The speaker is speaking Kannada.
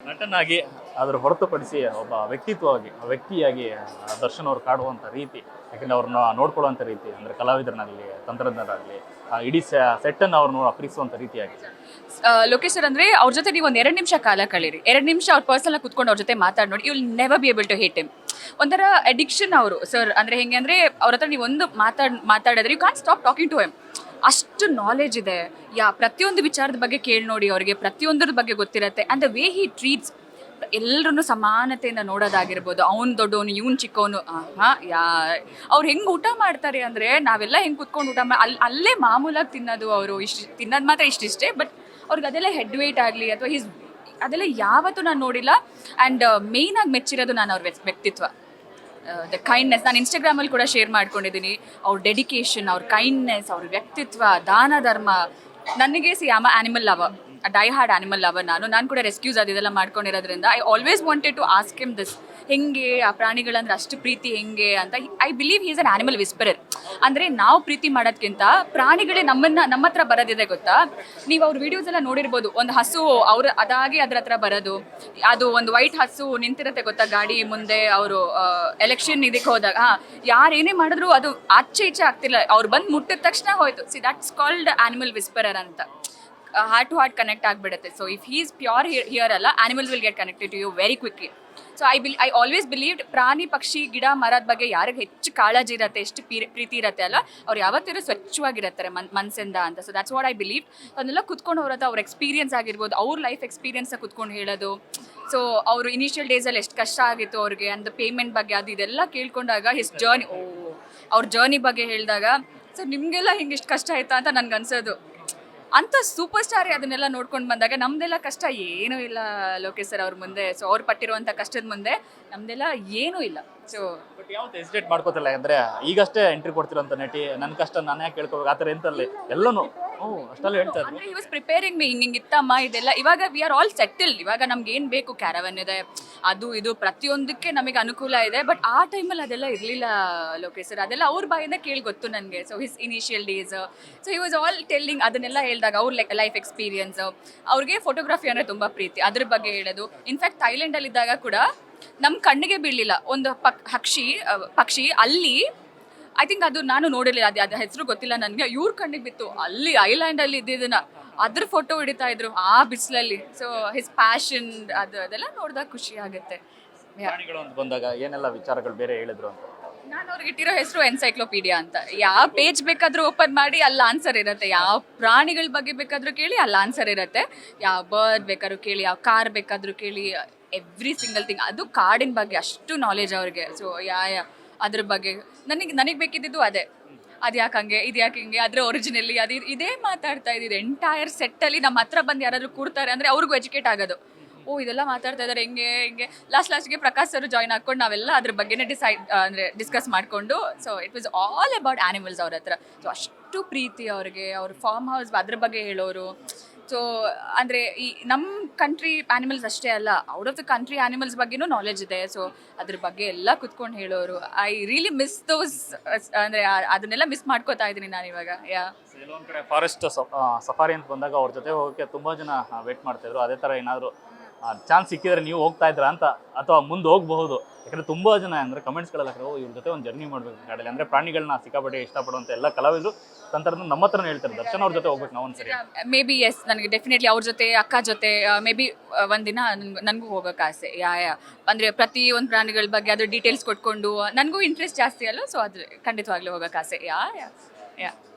ನಟನಾಗಿ ಅದ್ರ ಹೊರತುಪಡಿಸಿ ಒಬ್ಬ ವ್ಯಕ್ತಿಯಾಗಿ ದರ್ಶನ್ ಅವ್ರು ಕಾಡುವಂಥ ರೀತಿ, ಯಾಕಂದರೆ ಅವ್ರನ್ನ ನೋಡ್ಕೊಳ್ಳುವಂಥ ರೀತಿ, ಅಂದರೆ ಕಲಾವಿದರನ್ನಾಗಲಿ ತಂತ್ರಜ್ಞರಾಗಲಿ ಇಡೀ ಸೆಟ್ಟನ್ನು ಅವ್ರನ್ನ ಅಪ್ರೀಸುವಂಥ ರೀತಿಯಾಗಿದೆ. ಲೋಕೇಶ್ ಸರ್ ಅಂದರೆ ಅವ್ರ ಜೊತೆ ನೀವು ಒಂದು 2 ನಿಮಿಷ ಕಾಲ ಕಳೀರಿ, 2 ನಿಮಿಷ ಅವ್ರ ಪರ್ಸನಲ್ ಕುತ್ಕೊಂಡು ಅವ್ರ ಜೊತೆ ಮಾತಾಡಿ ನೋಡಿ, you will never be able to hate him. ಒಂಥರ ಅಡಿಕ್ಷನ್ ಅವರು ಸರ್. ಅಂದರೆ ಹೆಂಗೆ ಅಂದರೆ ಅವ್ರ ಹತ್ರ ನೀವು ಒಂದು ಮಾತಾಡಿದ್ರೆ you can stop talking to him. ಅಷ್ಟು ನಾಲೆಜ್ ಇದೆ. ಪ್ರತಿಯೊಂದು ವಿಚಾರದ ಬಗ್ಗೆ ಕೇಳಿ ನೋಡಿ, ಅವರಿಗೆ ಪ್ರತಿಯೊಂದರ ಬಗ್ಗೆ ಗೊತ್ತಿರುತ್ತೆ. And the way he treats ಎಲ್ಲರೂ ಸಮಾನತೆಯಿಂದ ನೋಡೋದಾಗಿರ್ಬೋದು. ಅವ್ನು ದೊಡ್ಡವನು, ಇವ್ನು ಚಿಕ್ಕವನು, ಅವ್ರು ಹೆಂಗೆ ಊಟ ಮಾಡ್ತಾರೆ ಅಂದರೆ ನಾವೆಲ್ಲ ಹೆಂಗೆ ಕುತ್ಕೊಂಡು ಊಟ ಅಲ್ಲೇ ಮಾಮೂಲಾಗಿ ತಿನ್ನೋದು. ಅವರು ತಿನ್ನೋದು ಮಾತ್ರ ಇಷ್ಟಿಷ್ಟೇ, ಬಟ್ ಅವ್ರಿಗೆ ಅದೆಲ್ಲ ಹೆಡ್ ವೇಟ್ ಆಗಲಿ ಅಥವಾ ಅದೆಲ್ಲ ಯಾವತ್ತೂ ನಾನು ನೋಡಿಲ್ಲ. ಆ್ಯಂಡ್ ಮೇಯ್ನಾಗಿ ಮೆಚ್ಚಿರೋದು ನಾನು ಅವ್ರ ವ್ಯಕ್ತಿತ್ವ, ದ ಕೈಂಡ್ನೆಸ್. ನಾನು ಇನ್ಸ್ಟಾಗ್ರಾಮಲ್ಲಿ ಕೂಡ ಶೇರ್ ಮಾಡ್ಕೊಂಡಿದ್ದೀನಿ ಅವ್ರ ಡೆಡಿಕೇಶನ್, ಅವ್ರ ಕೈಂಡ್ನೆಸ್, ಅವ್ರ ವ್ಯಕ್ತಿತ್ವ, ದಾನ ಧರ್ಮ. ನನಗೆ animal lover, die hard animal lover. ನಾನು ಕೂಡ ರೆಸ್ಕ್ಯೂಸ್ ಅದೆಲ್ಲ ಮಾಡ್ಕೊಂಡಿರೋದ್ರಿಂದ I always wanted to ask him this, ಹೆಂಗೆ ಆ ಪ್ರಾಣಿಗಳಂದ್ರೆ ಅಷ್ಟು ಪ್ರೀತಿ ಹೆಂಗೆ ಅಂತ. I believe he is an animal whisperer. ಅಂದರೆ ನಾವು ಪ್ರೀತಿ ಮಾಡೋದಕ್ಕಿಂತ ಪ್ರಾಣಿಗಳೇ ನಮ್ಮ ಹತ್ರ ಬರೋದಿದೆ ಗೊತ್ತಾ. ನೀವು ಅವ್ರ ವೀಡಿಯೋಸ್ ಎಲ್ಲ ನೋಡಿರ್ಬೋದು, ಒಂದು ಹಸು ಅದಾಗಿ ಅದ್ರ ಹತ್ರ ಬರೋದು. ಅದು ಒಂದು ವೈಟ್ ಹಸು ನಿಂತಿರುತ್ತೆ ಗೊತ್ತಾ ಗಾಡಿ ಮುಂದೆ, ಅವರು ಎಲೆಕ್ಷನ್ ಇದಕ್ಕೆ ಹೋದಾಗ ಯಾರು ಏನೇ ಮಾಡಿದ್ರು ಅದು ಆಚೆ ಈಚೆ ಆಗ್ತಿಲ್ಲ, ಅವ್ರು ಬಂದು ಮುಟ್ಟಿದ ತಕ್ಷಣ ಹೋಯ್ತು. See that's called animal whisperer ಅಂತ. ಹಾರ್ಟ್ ಟು ಹಾರ್ಟ್ ಕನೆಕ್ಟ್ ಆಗಿಬಿಡುತ್ತೆ. So if he is pure here ಅಲ್ಲ, animals will get connected to you very quickly. So I always believed ಪ್ರಾಣಿ ಪಕ್ಷಿ ಗಿಡ ಮರದ ಬಗ್ಗೆ ಯಾರಿಗೆ ಹೆಚ್ಚು ಕಾಳಜಿ ಇರುತ್ತೆ, ಎಷ್ಟು ಪ್ರೀತಿ ಇರುತ್ತೆ ಅಲ್ಲ, ಅವ್ರು ಯಾವತ್ತಿರೂ ಸ್ವಚ್ಛವಾಗಿರ್ತಾರೆ ಮನಸ್ಸಿಂದ ಅಂತ. So that's what I believe. ಅದನ್ನೆಲ್ಲ ಕುತ್ಕೊಂಡು ಅವ್ರ ಎಕ್ಸ್ಪೀರಿಯನ್ಸ್ ಆಗಿರ್ಬೋದು, ಅವ್ರ ಲೈಫ್ ಎಕ್ಸ್ಪೀರಿಯನ್ಸ್ನ ಕುತ್ಕೊಂಡು ಹೇಳೋದು. ಸೊ ಅವರು ಇನಿಷಿಯಲ್ ಡೇಸಲ್ಲಿ ಎಷ್ಟು ಕಷ್ಟ ಆಗಿತ್ತು ಅವ್ರಿಗೆ, ಅಂಡ್ ಪೇಮೆಂಟ್ ಬಗ್ಗೆ ಅದು ಇದೆಲ್ಲ ಕೇಳ್ಕೊಂಡಾಗ ಹಿಸ್ ಜರ್ನಿ, ಅವ್ರ ಜರ್ನಿ ಬಗ್ಗೆ ಹೇಳಿದಾಗ ಸೊ ನಿಮಗೆಲ್ಲ ಹಿಂಗೆ ಇಷ್ಟು ಕಷ್ಟ ಆಯ್ತಾ ಅಂತ ನನಗೆ ಅನ್ಸೋದು. ಅಂಥ ಸೂಪರ್ ಸ್ಟಾರೇ ಅದನ್ನೆಲ್ಲ ನೋಡ್ಕೊಂಡು ಬಂದಾಗ ನಮ್ದೆಲ್ಲ ಕಷ್ಟ ಏನೂ ಇಲ್ಲ ಲೋಕೇಶ್ ಸರ್ ಅವ್ರ ಮುಂದೆ. ಸೊ ಅವ್ರು ಪಟ್ಟಿರುವಂಥ ಕಷ್ಟದ ಮುಂದೆ ನಮ್ದೆಲ್ಲ ಏನೂ ಇಲ್ಲ. ಸೊ ಬಟ್ ಯಾವತ್ತು ಹೆಸಿಟೇಟ್ ಮಾಡ್ಕೋತಿಲ್ಲ, ಅಂದರೆ ಈಗಷ್ಟೇ ಎಂಟ್ರಿ ಕೊಡ್ತಿರೋಂಥ ನಟಿ, ನನ್ನ ಕಷ್ಟ ನಾನು ಯಾಕೆ ಕೇಳ್ಕೋಬೇಕು ಆ ಥರ ಎಂತಲ್ಲಿ ಎಲ್ಲನೂ ಅಷ್ಟೆಲ್ಲ ಹೇಳ್ತಾ ಇದ್ರು. ಅಂದರೆ ಹಿ ವಾಸ್ ಪ್ರಿಪೇರಿಂಗ್ ಮೀ, ಹಿಂಗೆ ಇತ್ತಮ್ಮ ಇದೆಲ್ಲ. ಇವಾಗ ವಿ ಆರ್ ಆಲ್ ಸೆಟಲ್. ಇವಾಗ ನಮ್ಗೆ ಏನು ಬೇಕು, ಕ್ಯಾರವನ್ ಇದೆ, ಅದು ಇದು ಪ್ರತಿಯೊಂದಕ್ಕೆ ನಮಗೆ ಅನುಕೂಲ ಇದೆ. ಬಟ್ ಆ ಟೈಮಲ್ಲಿ ಅದೆಲ್ಲ ಇರಲಿಲ್ಲ ಲೋಕೇಶ್ ಸರ್. ಅದೆಲ್ಲ ಅವ್ರ ಬಾಯಿಂದ ಕೇಳಿ ಗೊತ್ತು ನನಗೆ. So his initial days, so he was all telling ಅದನ್ನೆಲ್ಲ ಹೇಳಿದಾಗ ಅವ್ರ ಲೈಫ್ ಎಕ್ಸ್ಪೀರಿಯನ್ಸ್. ಅವ್ರಿಗೆ ಫೋಟೋಗ್ರಫಿ ಅಂದರೆ ತುಂಬ ಪ್ರೀತಿ, ಅದ್ರ ಬಗ್ಗೆ ಹೇಳೋದು. ಇನ್ಫ್ಯಾಕ್ಟ್ ಥೈಲ್ಯಾಂಡಲ್ಲಿದ್ದಾಗ ಕೂಡ ನಮ್ಮ ಕಣ್ಣಿಗೆ ಬೀಳಲಿಲ್ಲ ಒಂದು ಪಕ್ಷಿ ಅಲ್ಲಿ. ಐ ಥಿಂಕ್ ಅದು ನಾನು ನೋಡಿರಲಿಲ್ಲ, ಅದು ಹೆಸರು ಗೊತ್ತಿಲ್ಲ ನನಗೆ. ಇವ್ರ ಕಣ್ಣಿಗೆ ಬಿತ್ತು ಅಲ್ಲಿ ಐಲ್ಯಾಂಡಲ್ಲಿ ಇದ್ದಿದ್ದನ್ನ, ಅದ್ರ ಫೋಟೋ ಹಿಡಿತಾ ಇದ್ರು ಆ ಬಿಸಿಲಲ್ಲಿ. ಸೊ ಹಿಸ್ ಪ್ಯಾಷನ್ ಅದೆಲ್ಲ ನೋಡಿದಾಗ ಖುಷಿ ಆಗುತ್ತೆ. ಪ್ರಾಣಿಗಳು ಅಂತ ಬಂದಾಗ ಏನೆಲ್ಲ ವಿಚಾರಗಳು ಬೇರೆ ಹೇಳಿದ್ರು ಅಂತ. ನಾನು ಅವ್ರಿಗೆ ಇಟ್ಟಿರೋ ಹೆಸರು ಎನ್ಸೈಕ್ಲೋಪೀಡಿಯಾ ಅಂತ. ಯಾವ ಪೇಜ್ ಬೇಕಾದರೂ ಓಪನ್ ಮಾಡಿ ಅಲ್ಲಿ ಆನ್ಸರ್ ಇರುತ್ತೆ. ಯಾವ ಪ್ರಾಣಿಗಳ ಬಗ್ಗೆ ಬೇಕಾದರೂ ಕೇಳಿ ಅಲ್ಲಿ ಆನ್ಸರ್ ಇರುತ್ತೆ. ಯಾವ ಬರ್ಡ್ ಬೇಕಾದ್ರೂ ಕೇಳಿ, ಯಾವ ಕಾರ್ ಬೇಕಾದರೂ ಕೇಳಿ, ಎವ್ರಿ ಸಿಂಗಲ್ ಥಿಂಗ್. ಅದು ಕಾಡಿನ ಬಗ್ಗೆ ಅಷ್ಟು ನಾಲೆಜ್ ಅವ್ರಿಗೆ. ಸೊ ಅದ್ರ ಬಗ್ಗೆ ನನಗೆ ಬೇಕಿದ್ದು ಅದೇ. ಅದು ಯಾಕೆ ಹಂಗೆ, ಇದು ಯಾಕೆ ಹಿಂಗೆ, ಅದ್ರ ಒರಿಜಿನಲಿ ಇದೇ ಮಾತಾಡ್ತಾ ಇದ್ದಿದ್ದು. ಎಂಟೈರ್ ಸೆಟ್ಟಲ್ಲಿ ನಮ್ಮ ಹತ್ರ ಬಂದು ಯಾರಾದರೂ ಕೂಡ್ತಾರೆ ಅಂದರೆ ಅವ್ರಿಗೂ ಎಜುಕೇಟ್ ಆಗೋದು. ಇದೆಲ್ಲ ಮಾತಾಡ್ತಾ ಇದ್ದಾರೆ ಹಿಂಗೆ. ಲಾಸ್ಟ್ಗೆ ಪ್ರಕಾಶ್ ಸರ್ ಜಾಯ್ನ್ ಹಾಕ್ಕೊಂಡು ನಾವೆಲ್ಲ ಅದ್ರ ಬಗ್ಗೆನೇ ಡಿಸ್ಕಸ್ ಮಾಡಿಕೊಂಡು. So it was all about animals ಅವ್ರ ಹತ್ರ. ಸೊ ಅಷ್ಟು ಪ್ರೀತಿ ಅವ್ರಿಗೆ. ಅವ್ರ ಫಾರ್ಮ್ ಹೌಸ್ ಅದ್ರ ಬಗ್ಗೆ ಹೇಳೋರು. ಸೊ ಅಂದರೆ ಈ ನಮ್ಮ ಕಂಟ್ರಿ ಆ್ಯನಿಮಲ್ಸ್ ಅಷ್ಟೇ ಅಲ್ಲ, out of the country animals ಬಗ್ಗೆನೂ ನಾಲೆಜ್ ಇದೆ. ಸೊ ಅದ್ರ ಬಗ್ಗೆ ಎಲ್ಲ ಕುತ್ಕೊಂಡು ಹೇಳೋರು. ಐ ರಿಯಲಿ ಮಿಸ್ ದೋಸ್. ಅಂದರೆ ಅದನ್ನೆಲ್ಲ ಮಿಸ್ ಮಾಡ್ಕೋತಾ ಇದ್ದೀನಿ ನಾನು ಇವಾಗ. ಕೆಲವೊಂದು ಕಡೆ ಫಾರೆಸ್ಟ್ ಸಫಾರಿ ಅಂತ ಬಂದಾಗ ಅವ್ರ ಜೊತೆ ಹೋಗೋಕ್ಕೆ ತುಂಬ ಜನ ವೇಟ್ ಮಾಡ್ತಾಯಿದ್ರು. ಅದೇ ಥರ ಏನಾದರೂ ಚಾನ್ಸ್ ಸಿಕ್ಕಿದ್ರೆ ನೀವು ಹೋಗ್ತಾ ಇದ್ರ ಅಂತ, ಅಥವಾ ಮುಂದೆ ಹೋಗಬಹುದು? ಯಾಕಂದರೆ ತುಂಬ ಜನ ಅಂದರೆ ಕಮೆಂಟ್ಸ್ಗಳೆಲ್ಲ ಇವ್ರ ಜೊತೆ ಒಂದು ಜರ್ನಿ ಮಾಡಬೇಕು ಗಾಡಿಯಲ್ಲಿ. ಅಂದರೆ ಪ್ರಾಣಿಗಳನ್ನ ಸಿಕ್ಕಾಪಟ್ಟೆ ಇಷ್ಟಪಡುವಂಥ ಎಲ್ಲ ಕಲಾವಿದರು ತಂತ್ರಜ್ಞ ನಮ್ಮ ಹತ್ರನೇ ಹೇಳ್ತಾರೆ, ದರ್ಶನ್ ಅವ್ರ ಜೊತೆ ಹೋಗ್ಬೇಕು ನಾವು ಒಂದ್ಸರಿ. ಮೇ ಬಿ ಎಸ್, ನನಗೆ ಡೆಫಿನೆಟ್ಲಿ ಅವ್ರ ಜೊತೆ, ಅಕ್ಕ ಜೊತೆ ಮೇ ಬಿ ಒಂದಿನ ನನಗೂ ಹೋಗೋಕೆ ಆಸೆ. ಅಂದರೆ ಪ್ರತಿ ಒಂದು ಪ್ರಾಣಿಗಳ ಬಗ್ಗೆ ಅದ್ರ ಡೀಟೇಲ್ಸ್ ಕೊಟ್ಕೊಂಡು ನನಗೂ ಇಂಟ್ರೆಸ್ಟ್ ಜಾಸ್ತಿ ಅಲ್ಲ. ಸೊ ಅದು ಖಂಡಿತವಾಗ್ಲೂ ಹೋಗೋಕೆ ಆಸೆ. ಯಾ